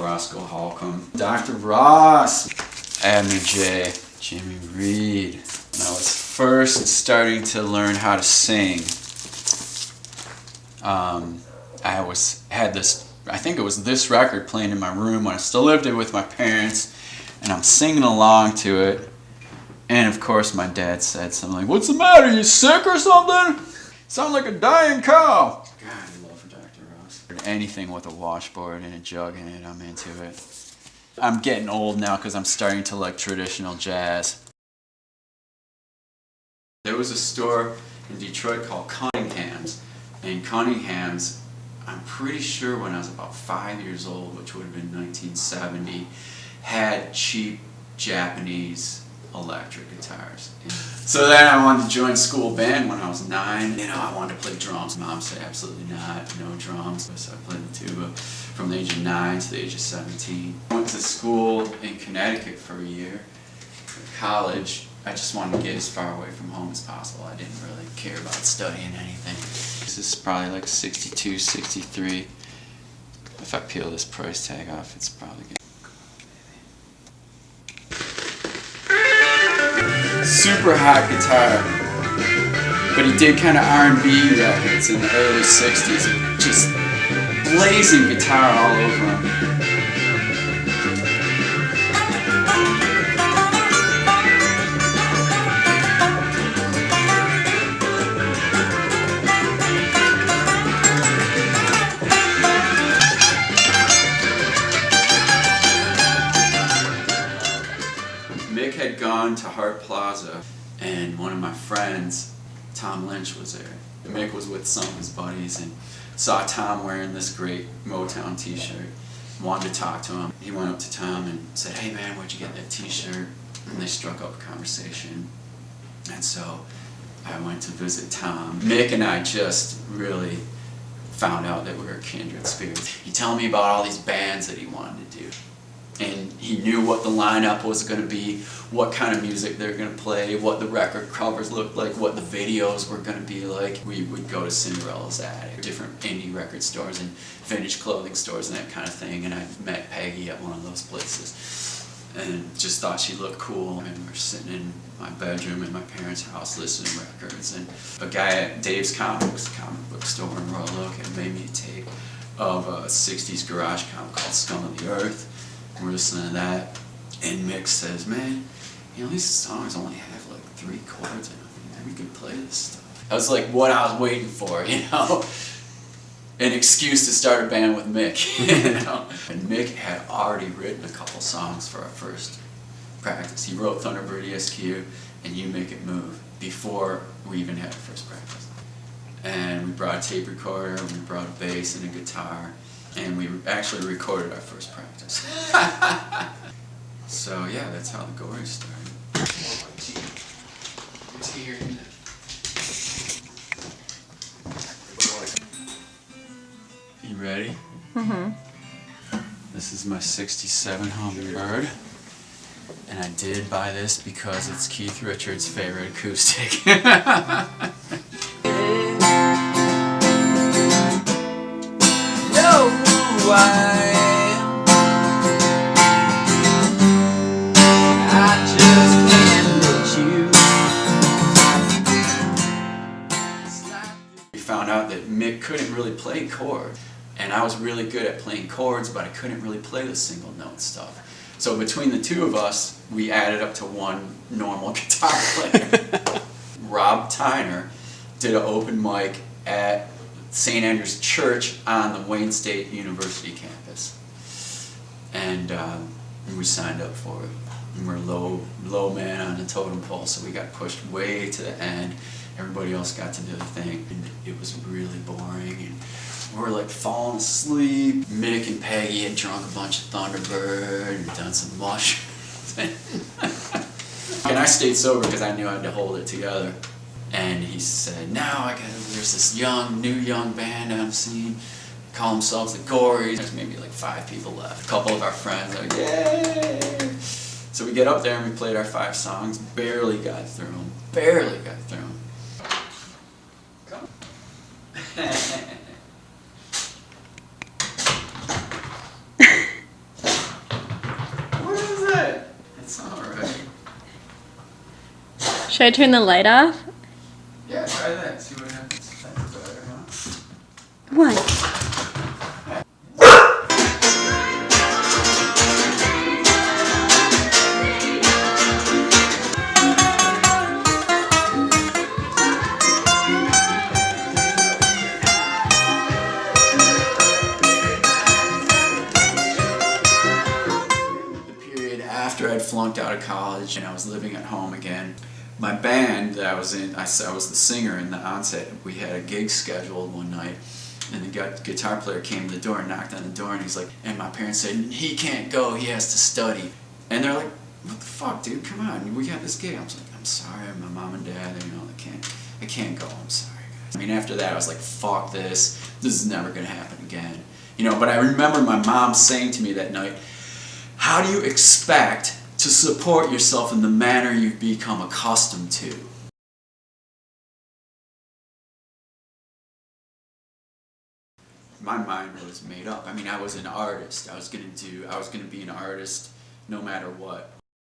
Roscoe Holcomb. Dr. Ross, Abner J, Jimmy Reed. When I was first starting to learn how to sing, I think it was this record playing in my room when I still lived it with my parents, and I'm singing along to it, and of course my dad said something like, "What's the matter, you sick or something? Sound like a dying cow." God, I love Dr. Ross. Anything with a washboard and a jug in it, I'm into it. I'm getting old now because I'm starting to like traditional jazz. There was a store in Detroit called Cunningham's, and Cunningham's, I'm pretty sure when I was about 5 years old, which would have been 1970, had cheap Japanese electric guitars. So then I wanted to join school band when I was 9. I wanted to play drums. Mom said absolutely not, no drums. So I played the tuba from the age of 9 to the age of 17. I went to school in Connecticut for a year, college. I just wanted to get as far away from home as possible. I didn't really care about studying anything. This is probably like 62, 63. If I peel this price tag off, it's probably good. Super hot guitar, but he did kind of R&B records in the early 60s. Just blazing guitar all over him. Mick had gone to Hart Plaza, and one of my friends, Tom Lynch, was there. Mick was with some of his buddies and saw Tom wearing this great Motown t-shirt. Wanted to talk to him. He went up to Tom and said, "Hey man, where'd you get that t-shirt?" And they struck up a conversation. And so I went to visit Tom. Mick and I just really found out that we were kindred spirits. He told me about all these bands that he wanted to do. And he knew what the lineup was going to be, what kind of music they were going to play, what the record covers looked like, what the videos were going to be like. We would go to Cinderella's Attic, different indie record stores and vintage clothing stores and that kind of thing. And I met Peggy at one of those places and just thought she looked cool. And we were sitting in my bedroom in my parents' house listening to records. And a guy at Dave's comic book store in Royal Oak had made me a tape of a 60s garage comic called Scum of the Earth. We're listening to that, and Mick says, "Man, these songs only have like 3 chords in them. Maybe we could play this stuff." That was like what I was waiting for, an excuse to start a band with Mick, And Mick had already written a couple songs for our first practice. He wrote Thunderbird ESQ and You Make It Move before we even had our first practice. And we brought a tape recorder, we brought a bass and a guitar. And we actually recorded our first practice. So yeah, that's how the Gories started. Tea here. You ready? Mm-hmm. This is my 67 Hummingbird. And I did buy this because it's Keith Richards' favorite acoustic. We found out that Mick couldn't really play chords, and I was really good at playing chords, but I couldn't really play the single note stuff. So between the two of us, we added up to one normal guitar player. Rob Tyner did an open mic at St. Andrew's Church on the Wayne State University campus. And we signed up for it. And we're low man on the totem pole, so we got pushed way to the end. Everybody else got to do the thing, and it was really boring. And we were like falling asleep. Mick and Peggy had drunk a bunch of Thunderbird and done some mushrooms. And I stayed sober because I knew I had to hold it together. And he said, there's this new young band on the scene, call themselves the Gories. There's maybe like 5 people left. A couple of our friends are like, yay! So we get up there and we played our 5 songs, barely got through them. Come. It's alright. Should I turn the light off? Yeah, try that. See what happens. That's better, huh? What? After I'd flunked out of college and I was living at home again, my band that I was in, I was the singer in the onset. We had a gig scheduled one night, and the guitar player came to the door and knocked on the door, and he's like, and my parents said, he can't go, he has to study. And they're like, what the fuck, dude, come on, we got this gig. I was like, I'm sorry, my mom and dad, I can't go, I'm sorry, guys. I mean, after that, I was like, fuck this is never gonna happen again. You know, but I remember my mom saying to me that night, how do you expect to support yourself in the manner you've become accustomed to? My mind was made up. I mean, I was an artist. I was gonna be an artist no matter what.